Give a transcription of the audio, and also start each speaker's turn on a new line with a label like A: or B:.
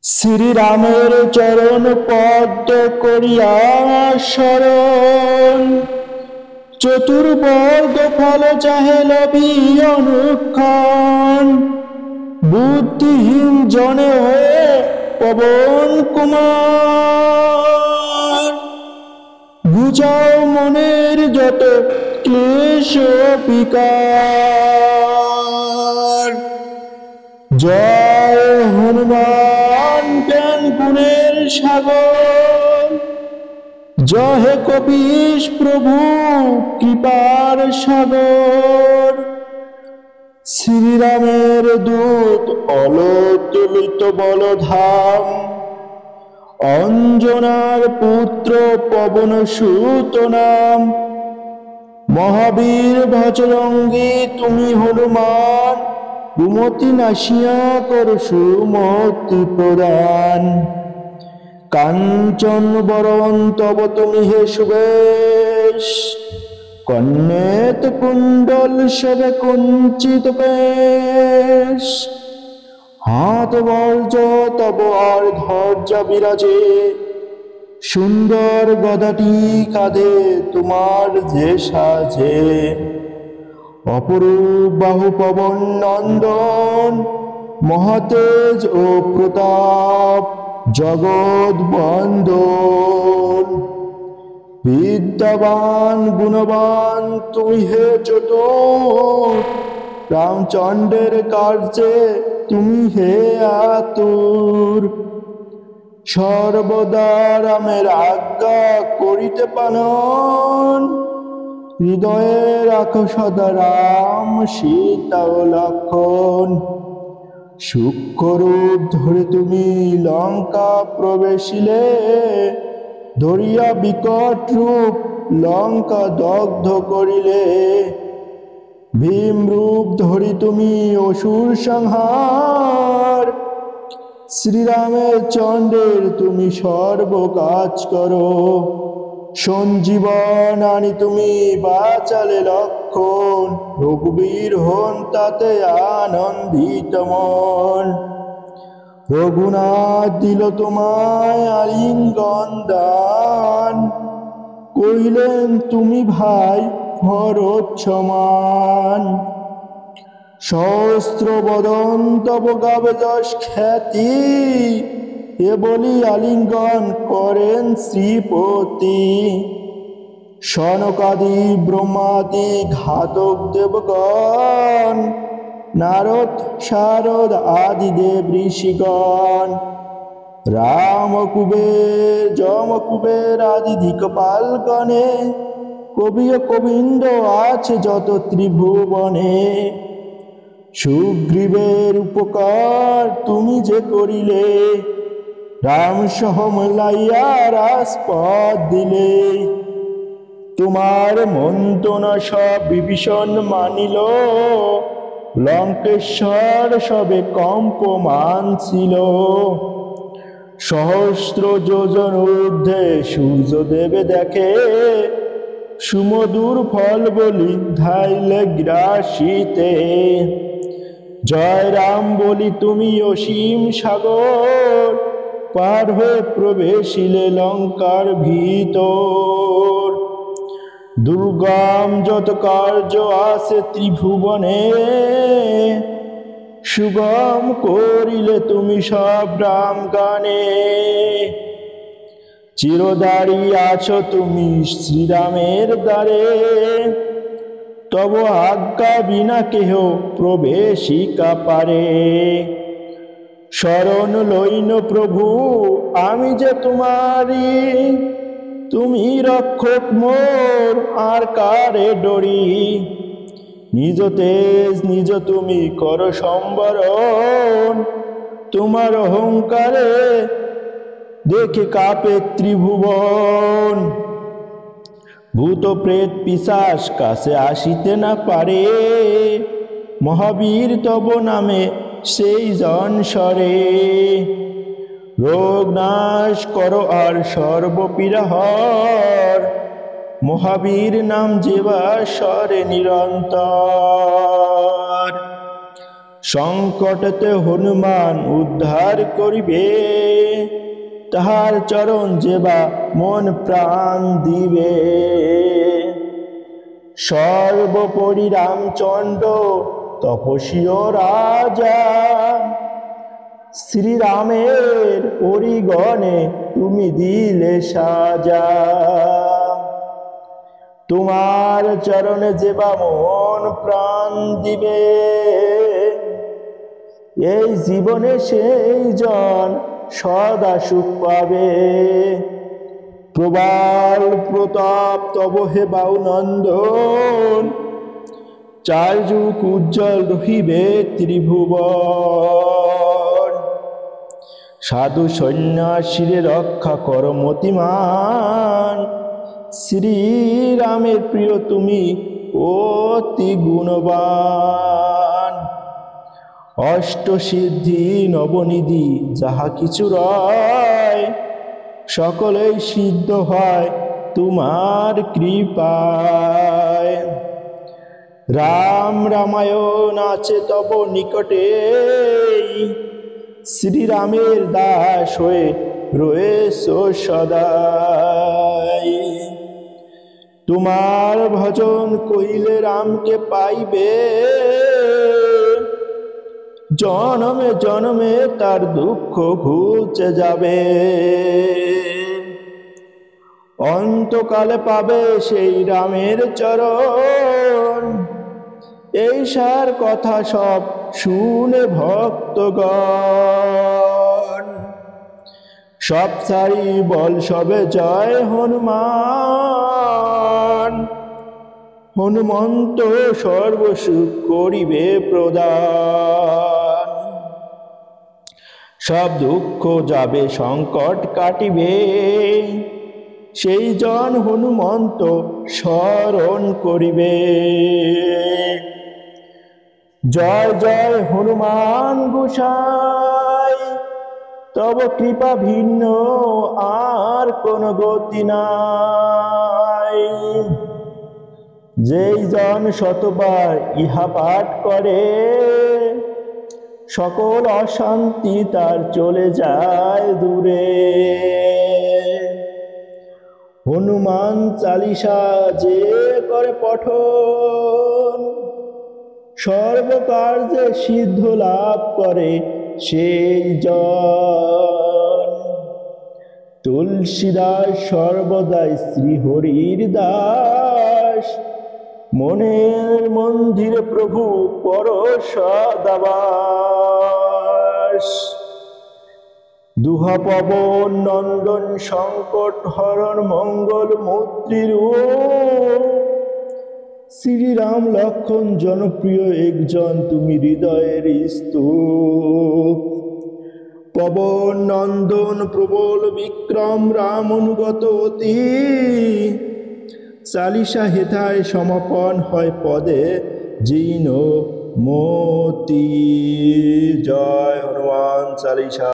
A: শ্রীরামের চরণ পদ্ম করিয়া শরণ, চতুর্বর্গ ফল চাহে লভি অনুক্ষণ। বুদ্ধিহীন জনে হয়ে পবন কুমার, বুঝাও মনের যত ক্লেশ বিকার। জয় হনুমান জ্ঞান গুণের সাগর, জয় হে কপীশ প্রভু কৃপার সাগর। শ্রীরামের দূত অলোতুলিত বলধাম, অঞ্জনার পুত্র পবন সুত নাম। মহাবীর বজরঙ্গী তুমি হনুমান, কুমতি নাশিয়া কর সুমতি প্রদান। কাঞ্চন বরণ তব তুমি হে সুবেশ, কন্যেত কুণ্ডল শোভে কুঞ্চিত বেশ। হাত বর্জ তব আর ধ্বজা বিরাজে, সুন্দর গদাটি কাঁধে তোমার যে সাজে। অপরূপ বাহু পবন নন্দন, মহাতেজ ও প্রতাপ জগৎ বন্দন। বিদ্যাবান গুণবান তুমি হে চতুর, রামচন্দ্রের কার্যে তুমি হে আতুর। সর্বদা রামের আজ্ঞা করিতে পালন, হৃদয়ে রাখো সদা রাম সীতা ও লক্ষণ। সূক্ষ্মরূপ ধরে তুমি লঙ্কা প্রবেশিলে, ধরিয়া বিকট রূপ লঙ্কা দগ্ধ করিলে। ভীম রূপ ধরি তুমি অসুর সংহার, শ্রীরামের চন্দ্রের তুমি সর্ব কাজ করো। সঞ্জীবন আনি তুমি বাঁচালে লক্ষণ, রঘুবীর হন তাতে আনন্দিত মন। রঘুনাথ দিল তোমায় আলিঙ্গন দান, কহিলেন তুমি ভাই ভরত সমান। সহস্র বদন তব গাবে যশ খ্যাতি, এ বলি আলিঙ্গন করেন শ্রীপতি। সনকাদি ব্রহ্মাদি ঘাতক দেবগণ, নারদ শারদ আদি দেব ঋষিগণ। রাম কুবের যম কুবের আদি দিকপাল গণে, কবি ও কবীন্দ্র আছে যত ত্রিভুবনে। সুগ্রীবের উপকার তুমি যে করিলে, রাম সহ মিলাইয়া রাজপথ দিলে। তোমার মন্ত্রণা সব বিভীষণ মানিল, লঙ্কেশ্বর সবে কম্পমান ছিল। সহস্র যোজন ঊর্ধ্বে সূর্যদেবে দেখে, সুমধুর ফল বলি ধাইলে গ্রাসিতে। জয় রাম বলি তুমি অসীম সাগর, পার হয়ে প্রবেশিলে লঙ্কার ভিতর। দুর্গম যত কার্য আছে ত্রিভুবনে, সুগম করিলে তুমি সব রাম গানে। চিরদারি আছো তুমি শ্রীরামের দ্বারে, তব আজ্ঞা বিনা কেহ প্রবেশিকা পারে। শরণ লইন প্রভু আমি যে তোমারি, তুমি রক্ষক মোর আর কারে ডরি। নিজ তেজ নিজ তুমি কর সম্বরণ, তোমার অহংকারে দেখে কাঁপে ত্রিভুবন। ভূত প্রেত পিশাচ কাছে আসিতে না পারে, মহাবীর তব নামে সেই জন সরে। রোগ নাশ করো আর সর্বপীড়া হর, মহাবীর নাম যেবা সরে নিরন্তর। সংকটতে হনুমান উদ্ধার করিবে, তাহার চরণ যেবা মন প্রাণ দিবে। সর্বোপরি রামচন্দ্র তপস্বীয় রাজা, শ্রীরামের পরিগণে তুমি দিলে সাজা। তোমার চরণে যেবা মন প্রাণ দিবে, এই জীবনে সেই জন সদা সুখ পাবে। প্রবাল প্রতাপ তব হে বাউ নন্দন, চার যুগ উজ্জ্বল রহিবে ত্রিভুবন। সাধু সন্ন্যাসীরে রক্ষা কর মতিমান, শ্রীরামের প্রিয় তুমি অতি গুণবান। অষ্টসিদ্ধি নবনিধি যাহা কিছু রয়, সকলেই সিদ্ধ হয় তোমার কৃপায়। রাম রামায়ণ আছে তব নিকটে, শ্রীরামের দাস হয়ে রয়েছ সদাই। তোমার ভজন কইলে রামকে পাইবে, জনমে জনমে তার দুঃখ ঘুচে যাবে। অন্তকালে পাবে সেই রামের চরণ, এই সার কথা সব শুনে ভক্তগণ। সব সারি বল সবে জয় হনুমান, হনুমন্ত সর্বসুখ করিবে প্রদান। সব দুঃখ যাবে সংকট কাটিবে, সেই জন হনুমন্ত স্মরণ করিবে। জয় জয় হনুমান গোসাই, তব কৃপা ভিন্ন আর কোন গতি নাই। যেই জন শতবার ইহা পাঠ করে, সকল অশান্তি তার চলে যায় দূরে। হনুমান চালিসা যে করে পঠন, সর্বকার্যে সিদ্ধ লাভ করে সেই জন। তুলসীদাস সর্বদাই শ্রীহরির দাস, মনের মন্দিরে প্রভু পরশদাবাস। দুহা পবন নন্দন সংকট হরণ মঙ্গল মূর্তি রূপ, শ্রীরাম লক্ষণ জনপ্রিয় একজন তুমি হৃদয়ের স্তূপ। পবন নন্দন প্রবল বিক্রম রাম অনুগত অতি, চালিসা হেথায় সমাপন হয় পদে জিন মতি। জয় হনুমান চালিসা।